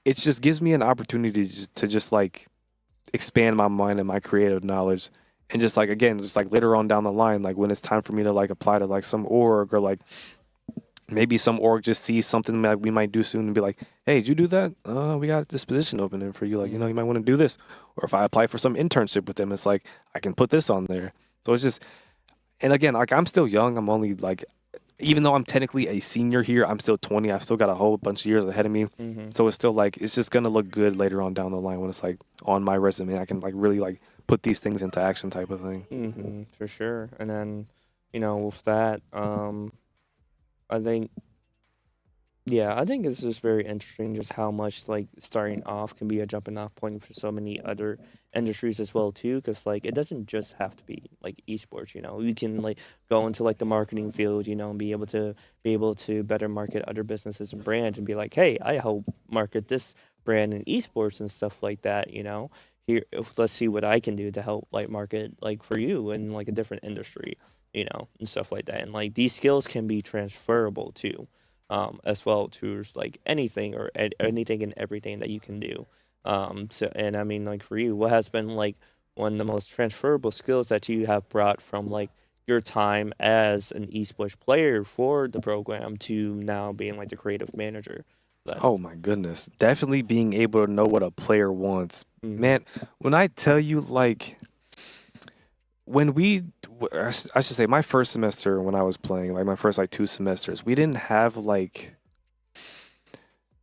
it just gives me an opportunity to just like expand my mind and my creative knowledge. And just like again, just like later on down the line, like when it's time for me to like apply to like some org or like maybe some org just sees something that we might do soon and be like, hey, did you do that? We got this position opening for you. Like, you mhm, might want to do this. Or if I apply for some internship with them, it's like, I can put this on there. So it's just, and again, like I'm still young. I'm only like, even though I'm technically a senior here, I'm still 20. I've still got a whole bunch of years ahead of me. mhm, So it's still like, it's just going to look good later on down the line when it's like on my resume. I can like really like put these things into action type of thing. For sure. And then, with that, I think yeah, I think it's just very interesting just how much like starting off can be a jumping off point for so many other industries as well too. Because like it doesn't just have to be like esports. You can like go into like the marketing field. And be able to better market other businesses and brands and be like, hey, I help market this brand in esports and stuff like that. Here, let's see what I can do to help like market like for you in like a different industry. And stuff like that. And like these skills can be transferable too, as well to like anything or anything and everything that you can do. So, and I mean, like for you, what has been like one of the most transferable skills that you have brought from like your time as an esports player for the program to now being like the creative manager? Then, Oh my goodness. Definitely being able to know what a player wants. mm-hmm. Man, when I tell you, like, when I should say, my first semester when I was playing, like my first like 2 semesters, we didn't have like,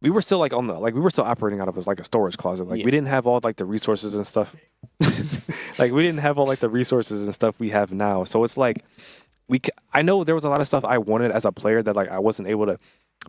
we were still like we were still operating out of like a storage closet. Like, Yeah. we didn't have all like the resources and stuff. Like, we didn't have all like the resources and stuff we have now. So it's like, I know there was a lot of stuff I wanted as a player that like I wasn't able to,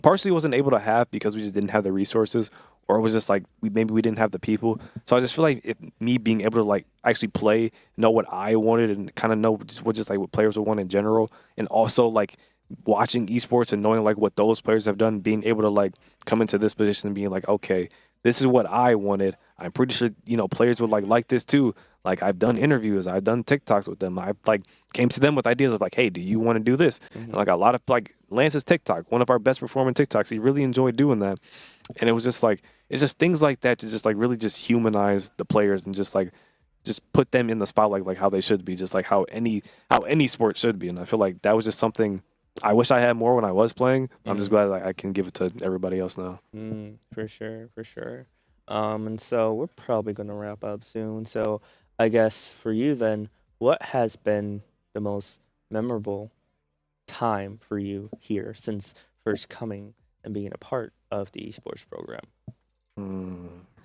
partially wasn't able to have because we just didn't have the resources, or it was just like maybe we didn't have the people. So I just feel like me being able to like actually play, know what I wanted, and kind of know just like what players would want in general, and also like watching esports and knowing like what those players have done, being able to like come into this position and being like, okay, this is what I wanted. I'm pretty sure players would like this too. Like, I've done interviews, I've done TikToks with them. I like came to them with ideas of like, hey, do you want to do this? And like a lot of like Lance's TikTok, one of our best performing TikToks, he really enjoyed doing that. And it was just like, it's just things like that to just like really just humanize the players and just like just put them in the spotlight like how they should be, just like how any sport should be. And I feel like that was just something I wish I had more when I was playing. I'm just glad like I can give it to everybody else now. For sure, for sure. And so we're probably going to wrap up soon. So I guess for you then, what has been the most memorable time for you here since first coming and being a part of the esports program?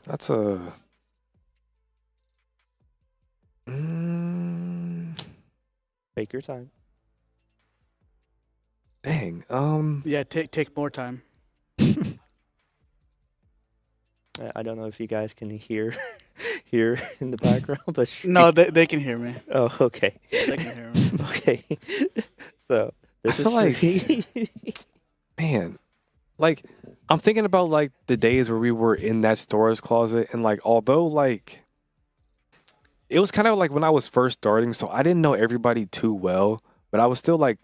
That's a Take your time. dang. Yeah, take more time. I don't know if you guys can hear hear in the background, but No, they can hear me. Oh, okay. They can hear me. Okay. So this I is feel like- free. Man, like I'm thinking about like the days where we were in that storage closet, and like although like it was kind of like when I was first starting, so I didn't know everybody too well, but I was still like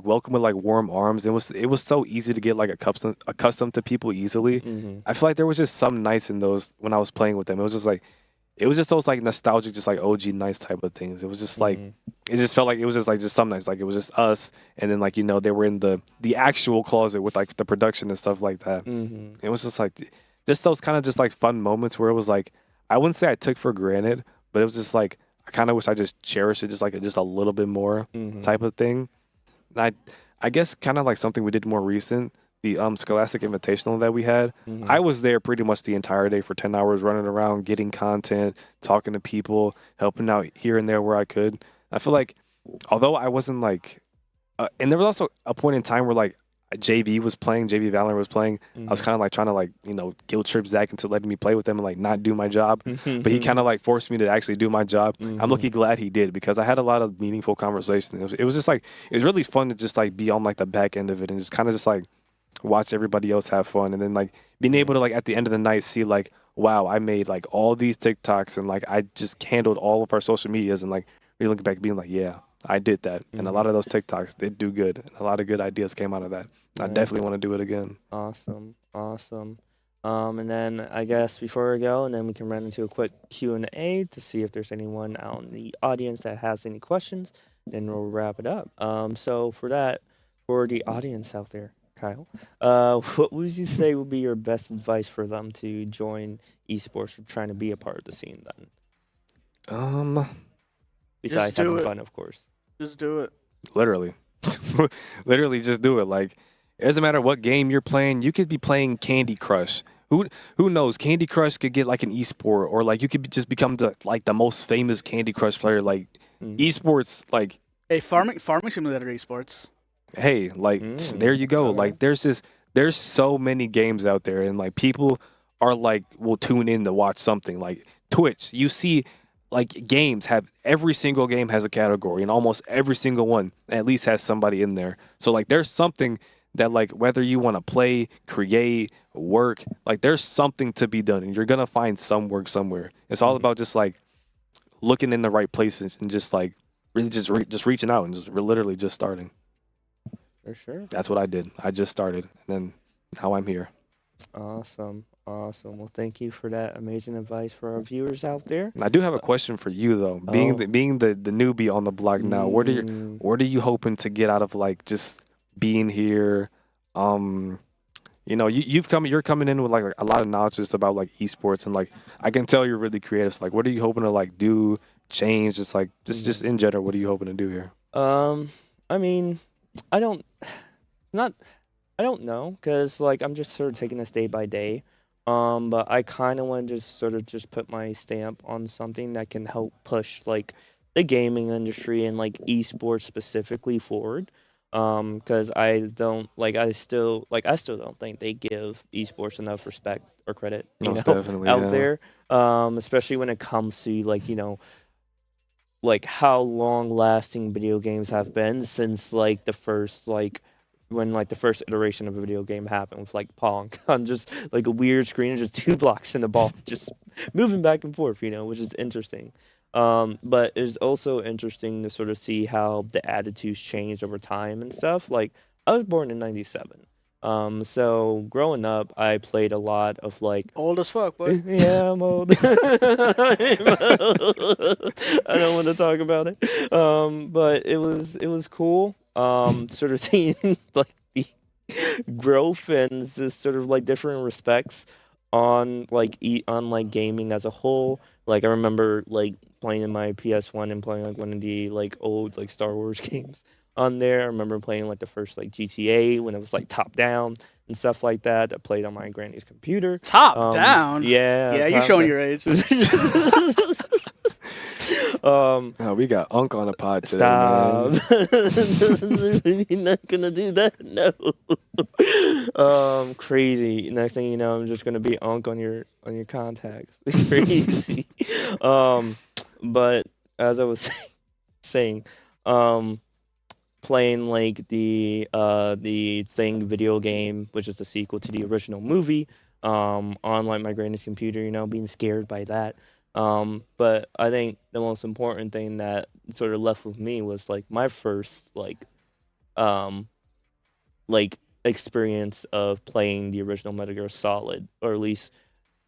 welcome with like warm arms. It was so easy to get like accustomed to people easily. I feel like there was just some nights in those when I was playing with them. It was just those like nostalgic, just like OG nights type of things. It was just like it just felt like it was just like just some nights, like it was just us, and then like they were in the actual closet with like the production and stuff like that. It was just like just those kind of just like fun moments where it was like I wouldn't say I took for granted, but it was just like I kind of wish I just cherished it just a little bit more type of thing. I guess kind of like something we did more recent, the Scholastic Invitational that we had. I was there pretty much the entire day for 10 hours, running around, getting content, talking to people, helping out here and there where I could. I feel like, although I wasn't like, and there was also a point in time where like JV Valorant was playing. I was kind of like trying to like, guilt trip Zach into letting me play with him and like not do my job. But he kind of like forced me to actually do my job. I'm lucky glad he did, because I had a lot of meaningful conversations. It was just like, it was really fun to just like be on like the back end of it and just kind of just like watch everybody else have fun. And then like being able to like at the end of the night see like, wow, I made like all these TikToks and like I just handled all of our social medias, and like really looking back being like, yeah, I did that. And a lot of those TikToks did do good. And a lot of good ideas came out of that. I definitely want to do it again. Awesome. And then I guess before we go, and then we can run into a quick Q&A to see if there's anyone out in the audience that has any questions. Then we'll wrap it up. So for that, for the audience out there, Kyle, what would you say would be your best advice for them to join esports or trying to be a part of the scene then? Besides do having it. fun, of course. Just do it. Literally. Literally just do it. Like, it doesn't matter what game you're playing. You could be playing Candy Crush. who knows? Candy Crush could get like an esport, or like you could just become the most famous Candy Crush player. Like esports, like Hey, farming simulator esports. hey, like there you go. Okay. Like there's so many games out there, and like people are like will tune in to watch something like Twitch. You see, like games have every single game has a category, and almost every single one at least has somebody in there. So like there's something that like whether you want to play, create, work, like there's something to be done, and you're gonna find some work somewhere. It's all about just like looking in the right places and just like really just reaching out and just literally just starting. For sure. That's what I did. I just started, and then now I'm here. Awesome. Well, thank you for that amazing advice for our viewers out there. And I do have a question for you though. Being the newbie on the block now, what are you hoping to get out of like just being here? You're coming in with like a lot of knowledge just about like esports, and like I can tell you're really creative. So, like, what are you hoping to like do, change? Just like just in general, what are you hoping to do here? I mean, I don't, not, I don't know, cause like I'm just sort of taking this day by day. But I kind of want to just sort of just put my stamp on something that can help push like the gaming industry and like esports specifically forward. Cause I don't like I still don't think they give esports enough respect or credit, Most definitely, out yeah. there. Especially when it comes to like how long lasting video games have been since like the first like when like the first iteration of a video game happened with like Pong on just like a weird screen and just two blocks in the ball just moving back and forth, which is interesting. But it's also interesting to sort of see how the attitudes changed over time and stuff. Like I was born in '97. So growing up, I played a lot of like Old as fuck, boy. yeah, I'm old. I don't want to talk about it. But it was cool. Sort of seeing like the growth and just sort of like different respects on like gaming as a whole. Like I remember like playing in my PS1 and playing like one of the like old like Star Wars games on there. I remember playing like the first like GTA when it was like top down and stuff like that. I played on my granny's computer. Top down. Yeah. Yeah, you're top showing down. your age. Oh, we got Unk on the pod today, Stop. man. You're not gonna do that. No. Crazy. Next thing you know, I'm just gonna be Unk on your contacts. It's crazy. But as I was saying, playing like the Thing video game, which is the sequel to the original movie, on like my granny's computer, being scared by that. But I think the most important thing that sort of left with me was like my first um like experience of playing the original Metal Gear Solid, or at least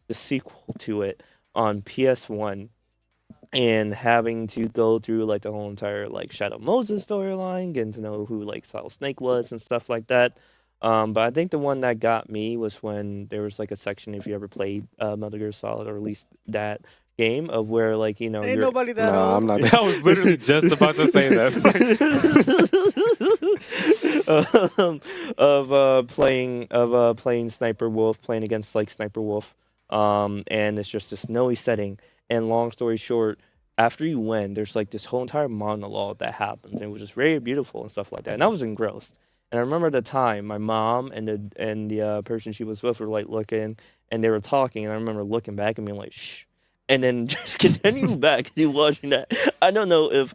the sequel to it on PS1, and having to go through like the whole entire like Shadow Moses storyline, getting to know who like Solid Snake was and stuff like that. But I think the one that got me was when there was like a section, if you ever played Metal Gear Solid, or at least that game, of where like Ain't you're nobody that Nah, old. I'm not. I was literally just about to say that. of playing Sniper Wolf, playing against like Sniper Wolf, and it's just a snowy setting. And long story short, after you win, there's like this whole entire monologue that happens, and it was just very beautiful and stuff like that. And I was engrossed. And I remember at the time, my mom and the person she was with were like looking, and they were talking, and I remember looking back and being like, "Shh." And then just continuing back to watching that. I don't know if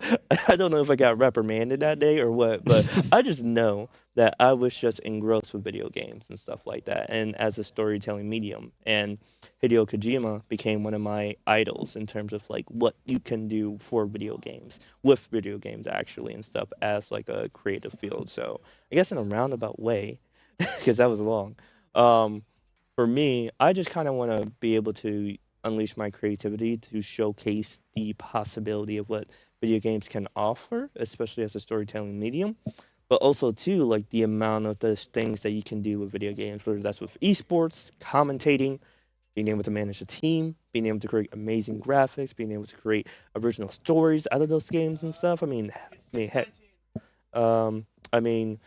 I got reprimanded that day or what, but I just know that I was just engrossed with video games and stuff like that, and as a storytelling medium. And Hideo Kojima became one of my idols in terms of like what you can do for video games, with video games actually, and stuff, as like a creative field. So I guess in a roundabout way, because that was long. Um, for me, I just kind of want to be able to unleash my creativity to showcase the possibility of what video games can offer, especially as a storytelling medium. But also too, like the amount of those things that you can do with video games, whether that's with esports, commentating, being able to manage a team, being able to create amazing graphics, being able to create original stories out of those games and stuff. I mean, heck, um, I mean,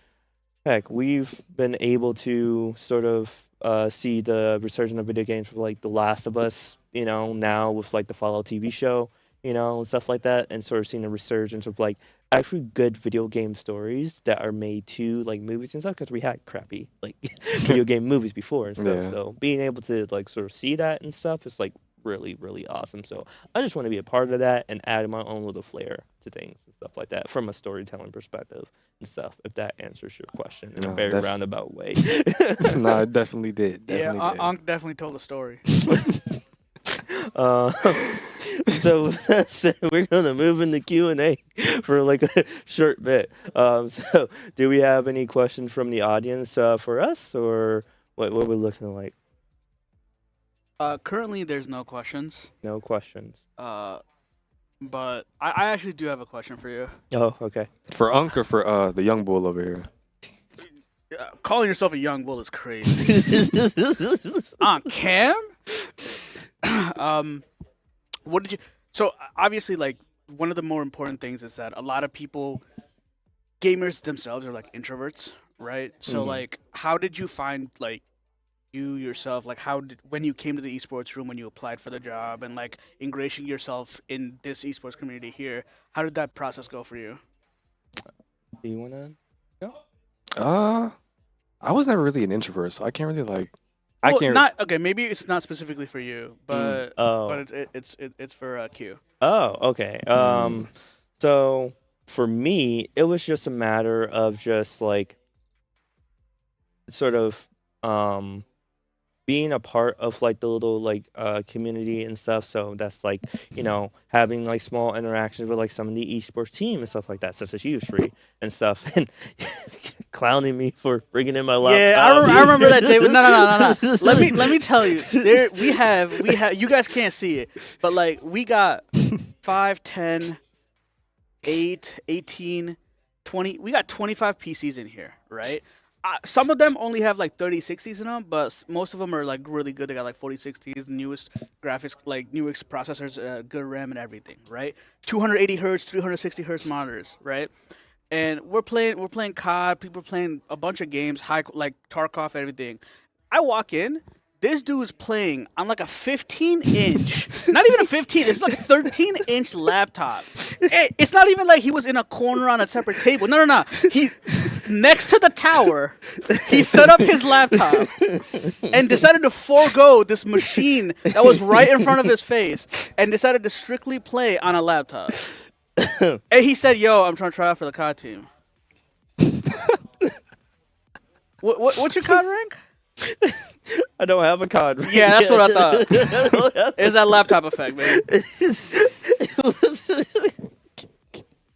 heck, we've been able to sort of see the resurgence of video games with like The Last of Us, now with like the Fallout TV show, and stuff like that, and sort of seeing a resurgence of like actually good video game stories that are made to like movies and stuff because we had crappy like video game movies before and stuff. Yeah. So being able to like sort of see that and stuff is like really, really awesome. So I just want to be a part of that and add my own little flair to things and stuff like that from a storytelling perspective and stuff. If that answers your question in a No, very roundabout way. No, it definitely did. Definitely Yeah, did. Ankh definitely told a story. Uh, so with that said, we're gonna move into Q&A for like a short bit. So do we have any questions from the audience for us, or what we're looking like? Currently, there's no questions. No questions. But I actually do have a question for you. Oh, okay. For Unk or for the young bull over here? Calling yourself a young bull is crazy. Cam? What did you? So obviously, like one of the more important things is that a lot of people, gamers themselves, are like introverts, right? So like, how did you find like you yourself? Like, when you came to the esports room, when you applied for the job, and like ingratiating yourself in this esports community here, how did that process go for you? Do you wanna go? I was never really an introvert, so I can't really like. Well, I can't. not okay. Maybe it's not specifically for you, but Oh. it's for Q. Oh, okay. So for me, it was just a matter of just like sort of being a part of like the little like community and stuff. So that's like having like small interactions with like some of the esports team and stuff like that, such as you three and stuff, and clowning me for bringing in my laptop. Yeah, I remember that, David. No. Let me tell you. We have. You guys can't see it, but like we got 5, 10, 8, 18, 20. We got 25 PCs in here, right? Some of them only have like 3060s in them, but most of them are like really good. They got like 4060s, newest graphics, like newest processors, good RAM and everything, right? 280 hertz, 360 hertz monitors, right? And we're playing COD. People are playing a bunch of games, high like Tarkov, everything. I walk in. This dude's playing on like a 15-inch, not even a 15, it's like a 13-inch laptop. It's not even like he was in a corner on a separate table. No. He, next to the tower, he set up his laptop and decided to forego this machine that was right in front of his face and decided to strictly play on a laptop. And he said, "Yo, I'm trying to try out for the COD team." What's your COD rank? I don't have a COD. Right Yeah, that's yet. what I thought. It's that laptop effect, man.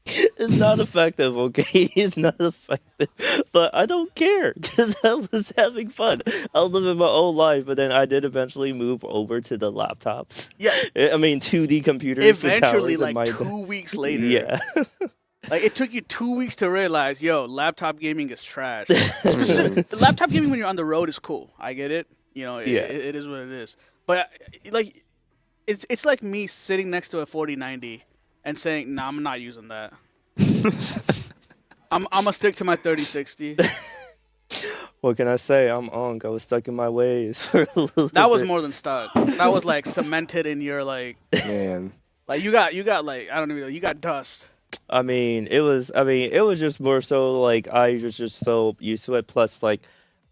It's not effective, okay? It's not effective. But I don't care because I was having fun. I was living my own life, but then I did eventually move over to the laptops. Yeah. I mean, 2D computers. Eventually, and like towers 2 weeks later. Yeah. Like, it took you 2 weeks to realize, yo, laptop gaming is trash. The laptop gaming when you're on the road is cool. I get it. It is what it is. But, like, it's like me sitting next to a 4090 and saying, nah, I'm not using that. I'm going to stick to my 3060. What can I say? I was stuck in my ways for a little That was bit. more than stuck. That was, like, cemented in your, like... Man. Like, you got like, I don't even know, you got dust. I mean, it was just more so like I was just so used to it. Plus, like,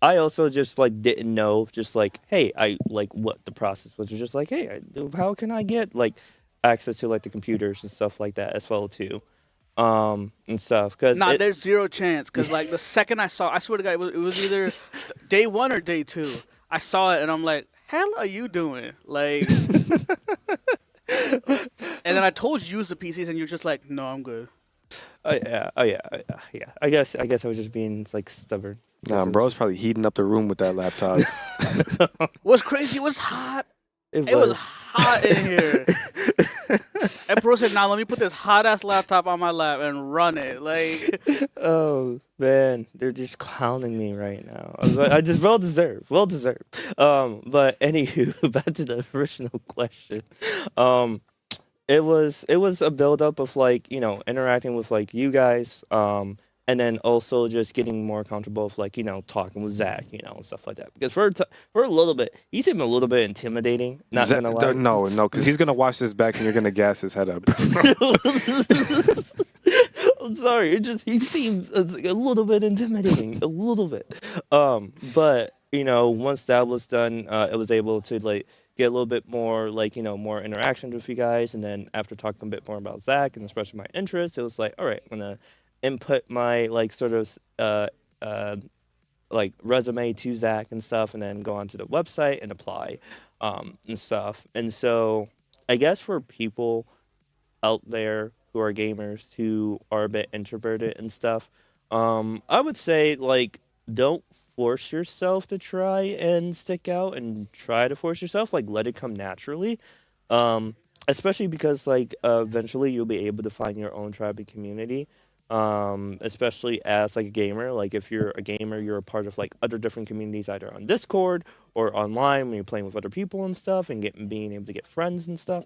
I also just like didn't know, just like, hey, I like what the process was. It was just like, hey, how can I get like access to like the computers and stuff like that as well too, and stuff. Cause Nah, there's zero chance. Cause like the second I swear to God, it was either day 1 or day 2. I saw it and I'm like, hell are you doing? Like. And then I told you use the PCs, and you're just like, "No, I'm good." yeah. I guess I was just being like stubborn. Nah, bro's probably heating up the room with that laptop. What's crazy? It was hot. It was hot in here. And bro said, "Nah, let me put this hot ass laptop on my lap and run it." Like, Oh man, they're just clowning me right now. I just well deserved. But anywho, back to the original question. It was a build up of like interacting with like you guys. and then also just getting more comfortable with like talking with Zach, and stuff like that. Because for a little bit, he seemed a little bit intimidating. Not gonna lie. No, because he's gonna watch this back and you're gonna gas his head up. I'm sorry. He seemed a little bit intimidating, a little bit. But once that was done, I was able to like get a little bit more like more interaction with you guys, and then after talking a bit more about Zach and especially my interests, it was like, all right, I'm gonna input my like sort of uh like resume to Zach and stuff, and then go onto the website and apply, and stuff. And so I guess for people out there who are gamers who are a bit introverted and stuff, I would say like don't force yourself to try and stick out and try to force yourself. Like let it come naturally. Especially because like eventually you'll be able to find your own tribe and community. Especially as like a gamer, like if you're a gamer, you're a part of like other different communities either on Discord or online when you're playing with other people and stuff, and being able to get friends and stuff.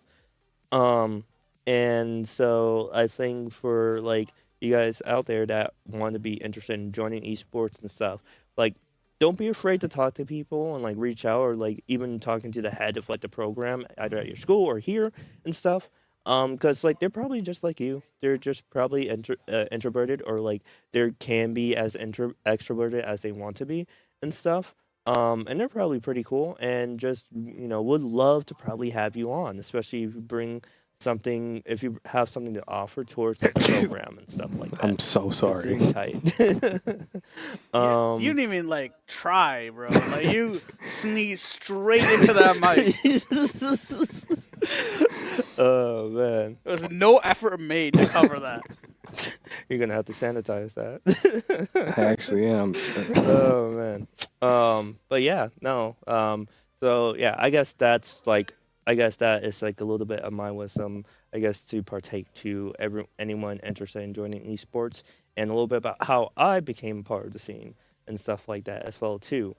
Um, and so I think for like you guys out there that want to be interested in joining esports and stuff, like don't be afraid to talk to people and like reach out, or like even talking to the head of like the program either at your school or here and stuff. Because like they're probably just like you. They're just probably introverted, or like they can be as extroverted as they want to be and stuff. And they're probably pretty cool, and just would love to probably have you on, especially if you bring something, if you have something to offer towards like the program and stuff like that. I'm so It's sorry. really tight. You didn't even like try, bro. Like you sneezed straight into that mic. Oh man, There was no effort made to cover that. you're gonna have to sanitize that. I actually am. Oh man. But yeah, no. So yeah, I guess that is like a little bit of my wisdom, I guess, to partake to anyone interested in joining esports, and a little bit about how I became part of the scene and stuff like that as well too.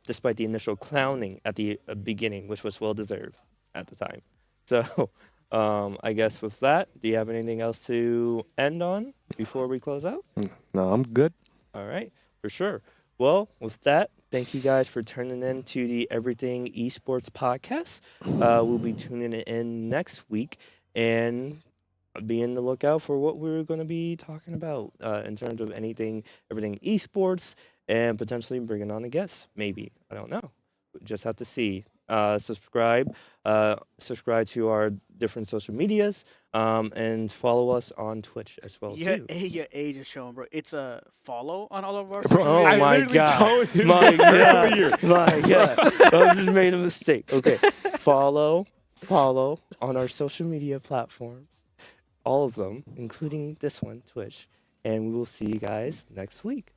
Despite the initial clowning at the beginning, which was well deserved at the time. So, I guess with that, do you have anything else to end on before we close out? No, I'm good. All right, for sure. Well, with that, thank you guys for tuning in to the Everything Esports Podcast. We'll be tuning in next week, and be in the lookout for what we're going to be talking about in terms of everything esports, and potentially bringing on a guest. Maybe, I don't know. We just have to see. Subscribe to our different social medias, and follow us on Twitch as well too. Your age is showing, bro. It's a follow on all of our Bro, social Oh media. my god! My god! My god! I just made a mistake. Okay, follow on our social media platforms, all of them, including this one, Twitch, and we will see you guys next week.